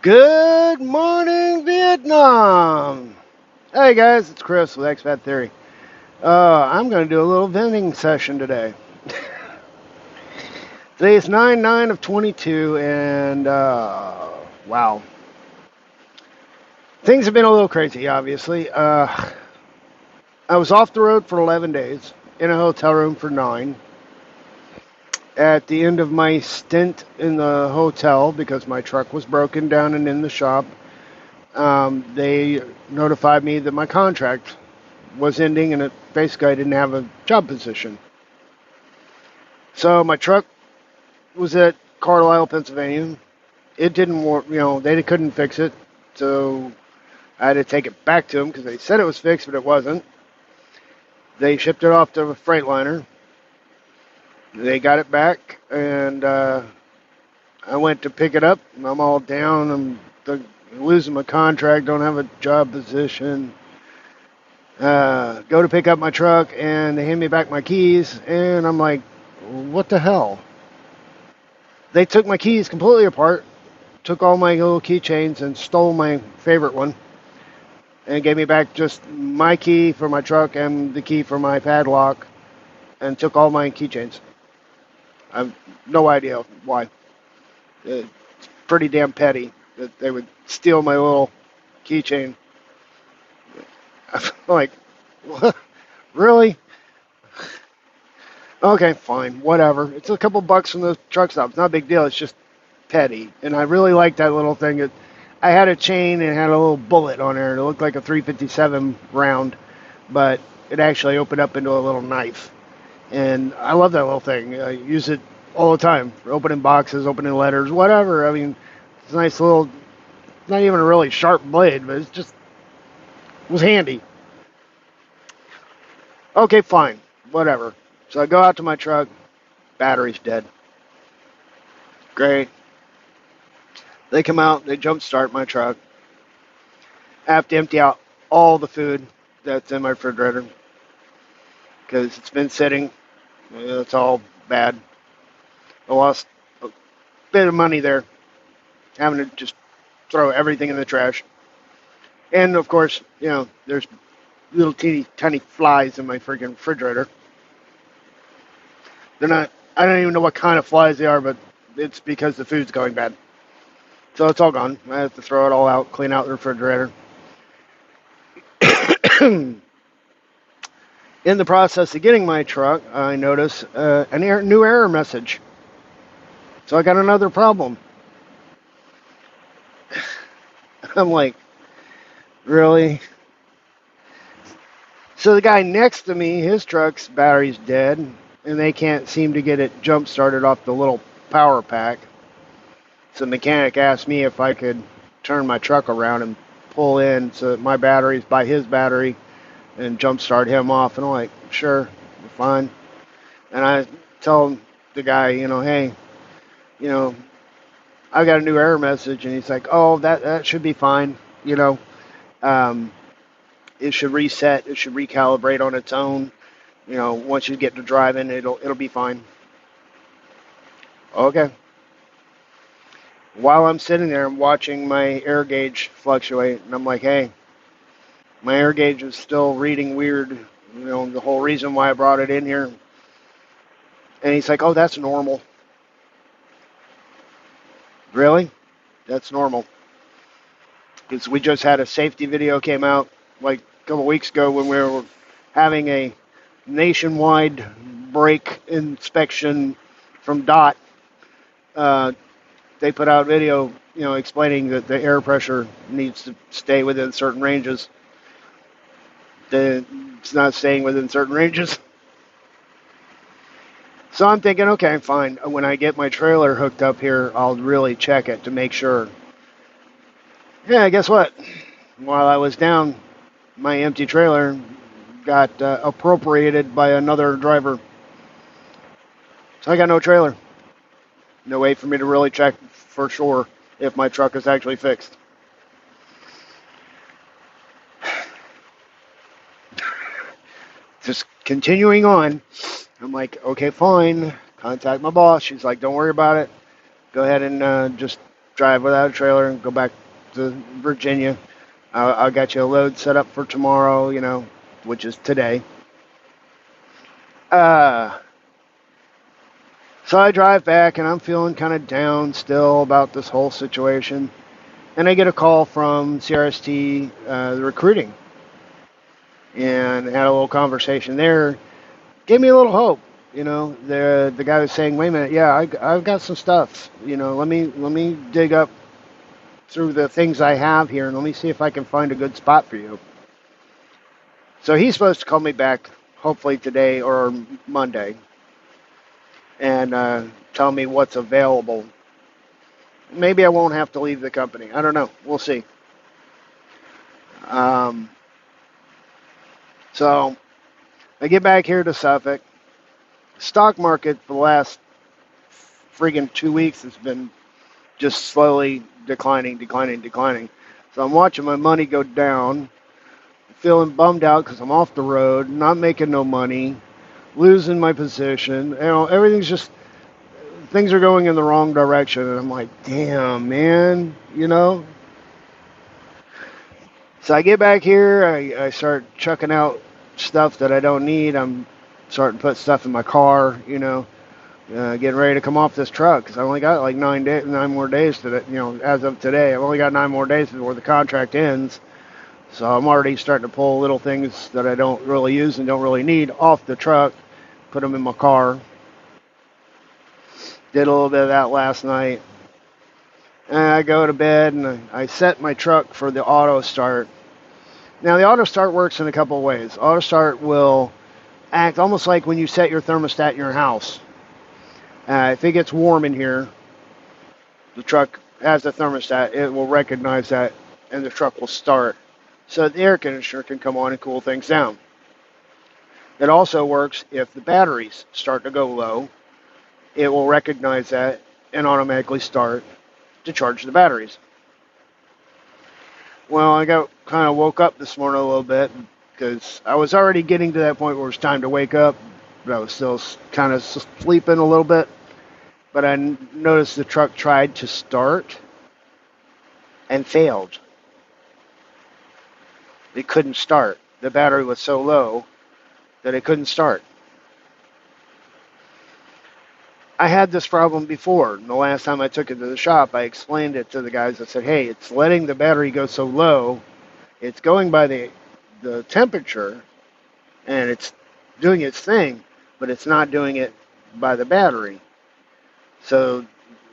Good morning, Vietnam. Hey guys, it's Chris with XFAT Theory. I'm going to do a little venting session today. Today is 9/9 of 22, and wow, things have been a little crazy. Obviously, I was off the road for 11 days in a hotel room for 9. At the end of my stint in the hotel, because my truck was broken down and in the shop, they notified me that my contract was ending, and it basically I didn't have a job position. So my truck was at Carlisle, Pennsylvania. It didn't work, they couldn't fix it. So I had to take it back to them because they said it was fixed, but it wasn't. They shipped it off to a Freightliner. They got it back, and I went to pick it up. I'm all down. Losing my contract, don't have a job position. Go to pick up my truck, and they hand me back my keys, and I'm like, what the hell? They took my keys completely apart, took all my little keychains, and stole my favorite one, and gave me back just my key for my truck and the key for my padlock, and took all my keychains. I have no idea why. It's pretty damn petty that they would steal my little keychain. I'm like, what? Really? Okay, fine, whatever. It's a couple bucks from the truck stop. It's not a big deal. It's just petty. And I really liked that little thing. I had a chain and it had a little bullet on there. It looked like a 357 round, but it actually opened up into a little knife. And I love that little thing. I use it all the time for opening boxes, opening letters, whatever. I mean, it's a nice little, not even a really sharp blade, but it was handy. Okay, fine, whatever. So I go out to my truck, battery's dead. Great. They come out, they jump start my truck. I have to empty out all the food that's in my refrigerator because it's been sitting. It's all bad. I lost a bit of money there, having to just throw everything in the trash. And of course, there's little teeny tiny flies in my freaking refrigerator. They're not, I don't even know what kind of flies they are, but it's because the food's going bad. So it's all gone. I have to throw it all out, clean out the refrigerator. In the process of getting my truck, I notice a new error message. So I got another problem. I'm like, really? So the guy next to me, his truck's battery's dead, and they can't seem to get it jump started off the little power pack. So the mechanic asked me if I could turn my truck around and pull in so that my battery's by his battery and jump start him off. And I'm like, sure, fine. And I tell the guy, hey, I got a new error message. And he's like, oh, that should be fine. It should reset. It should recalibrate on its own. Once you get to driving, it'll be fine. Okay. While I'm sitting there, I'm watching my air gauge fluctuate, and I'm like, hey, my air gauge is still reading weird. The whole reason why I brought it in here. And he's like, oh, that's normal. Really? That's normal. Because we just had a safety video came out like a couple weeks ago when we were having a nationwide brake inspection from DOT. They put out video, explaining that the air pressure needs to stay within certain ranges. It's not staying within certain ranges. So I'm thinking, okay, fine. When I get my trailer hooked up here, I'll really check it to make sure. Yeah, guess what? While I was down, my empty trailer got appropriated by another driver. So I got no trailer. No way for me to really check for sure if my truck is actually fixed. Just continuing on. I'm like, okay, fine. Contact my boss. She's like, don't worry about it. Go ahead and just drive without a trailer and go back to Virginia. I'll get you a load set up for tomorrow, which is today. Uh, so I drive back and I'm feeling kind of down still about this whole situation. And I get a call from CRST, the recruiting, and had a little conversation there. Gave me a little hope. The guy was saying, "Wait a minute, yeah, I've got some stuff. Let me dig up through the things I have here, and let me see if I can find a good spot for you." So he's supposed to call me back, hopefully today or Monday, and tell me what's available. Maybe I won't have to leave the company. I don't know. We'll see. Um, so I get back here to Suffolk. Stock market for the last friggin' 2 weeks has been just slowly declining, declining, declining. So I'm watching my money go down, feeling bummed out because I'm off the road, not making no money, losing my position. Everything's just, things are going in the wrong direction. And I'm like, damn, man. So I get back here, I start chucking out stuff that I don't need. I'm starting to put stuff in my car, getting ready to come off this truck because I only got like 9 more days to that. As of today, I've only got 9 more days before the contract ends. So I'm already starting to pull little things that I don't really use and don't really need off the truck, put them in my car. Did a little bit of that last night. And I go to bed and I set my truck for the auto start. Now the auto start works in a couple of ways. Auto start will act almost like when you set your thermostat in your house. If it gets warm in here, the truck has the thermostat. It will recognize that, and the truck will start. So the air conditioner can come on and cool things down. It also works if the batteries start to go low. It will recognize that and automatically start to charge the batteries. Well, I got kind of woke up this morning a little bit because I was already getting to that point where it was time to wake up, but I was still kind of sleeping a little bit. But I noticed the truck tried to start and failed. It couldn't start. The battery was so low that it couldn't start. I had this problem before. The last time I took it to the shop, I explained it to the guys. I said, hey, it's letting the battery go so low. It's going by the temperature, and it's doing its thing, but it's not doing it by the battery. So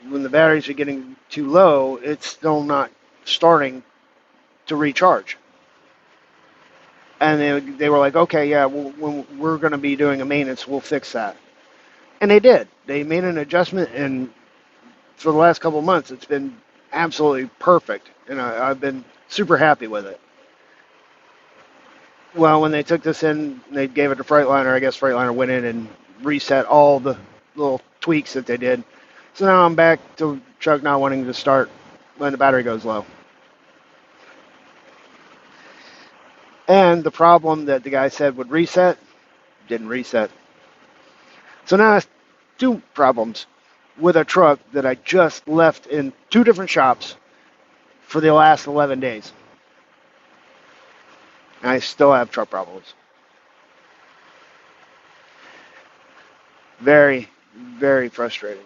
when the batteries are getting too low, it's still not starting to recharge. And they were like, okay, yeah, when we're going to be doing a maintenance, we'll fix that. And they did. They made an adjustment, and for the last couple of months, it's been absolutely perfect. And I've been super happy with it. Well, when they took this in, they gave it to Freightliner. I guess Freightliner went in and reset all the little tweaks that they did. So now I'm back to truck not wanting to start when the battery goes low. And the problem that the guy said would reset didn't reset. So now I have 2 problems with a truck that I just left in 2 different shops for the last 11 days. And I still have truck problems. Very, very frustrating.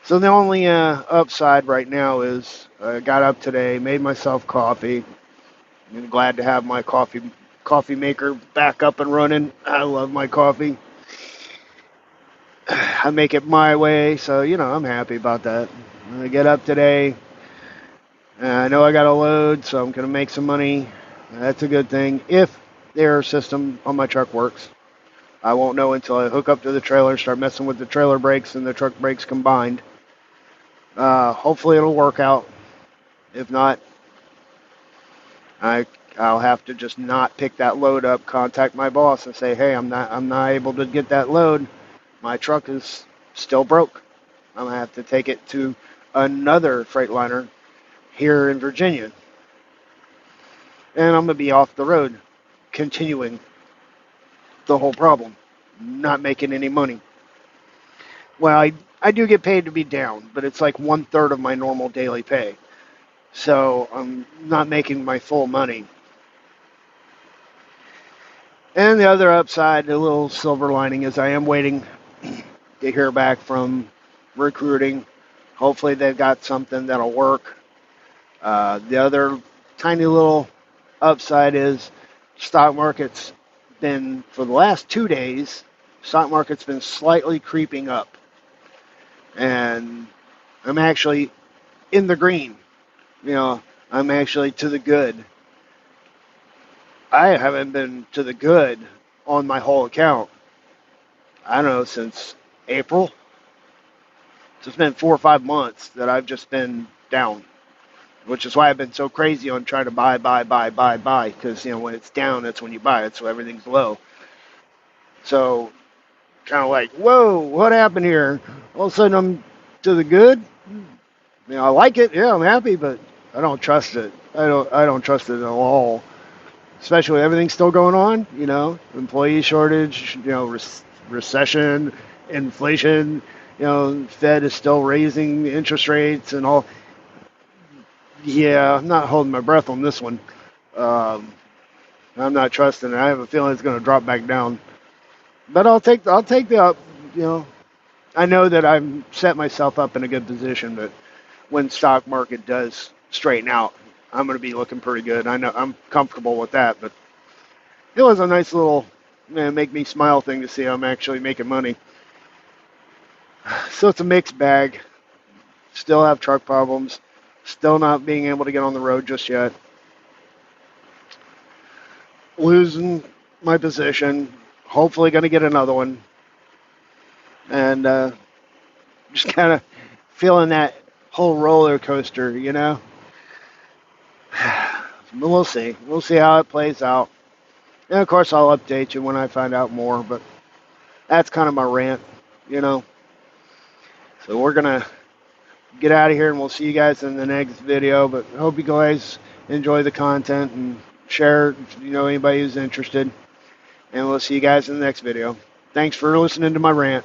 So the only upside right now is I got up today, made myself coffee. I'm glad to have my coffee maker back up and running. I love my coffee. I make it my way, so I'm happy about that. I get up today. I know I got a load, so I'm going to make some money. That's a good thing. If the air system on my truck works, I won't know until I hook up to the trailer, start messing with the trailer brakes and the truck brakes combined. Hopefully it'll work out. If not, I'll have to just not pick that load up, contact my boss and say, hey, I'm not able to get that load. My truck is still broke. I'm going to have to take it to another Freightliner here in Virginia. And I'm going to be off the road, continuing the whole problem, not making any money. Well, I do get paid to be down, but it's like 1/3 of my normal daily pay. So I'm not making my full money. And the other upside, the little silver lining, is I am waiting to hear back from recruiting. Hopefully they've got something that'll work. The other tiny little upside is stock market's been, for the last 2 days, stock market's been slightly creeping up. And I'm actually in the green. I'm actually to the good. I haven't been to the good on my whole account. I don't know, since April. So it's been 4 or 5 months that I've just been down, which is why I've been so crazy on trying to buy. Because, when it's down, that's when you buy it. So everything's low. So kind of like, whoa, what happened here? All of a sudden I'm to the good. I like it. Yeah, I'm happy, but I don't trust it. I don't trust it at all. Especially with everything still going on, employee shortage, recession, inflation, Fed is still raising interest rates and all. Yeah, I'm not holding my breath on this one. I'm not trusting it. I have a feeling it's going to drop back down. But I'll take the up. I know that I've set myself up in a good position, but when stock market does straighten out, I'm going to be looking pretty good. I know I'm comfortable with that, but it was a nice little make me smile thing to see I'm actually making money. So it's a mixed bag. Still have truck problems. Still not being able to get on the road just yet. Losing my position. Hopefully going to get another one. And just kind of feeling that whole roller coaster, We'll see. We'll see how it plays out. And of course, I'll update you when I find out more. But that's kind of my rant, So we're going to get out of here, and we'll see you guys in the next video. But I hope you guys enjoy the content and share it if you know anybody who's interested. And we'll see you guys in the next video. Thanks for listening to my rant.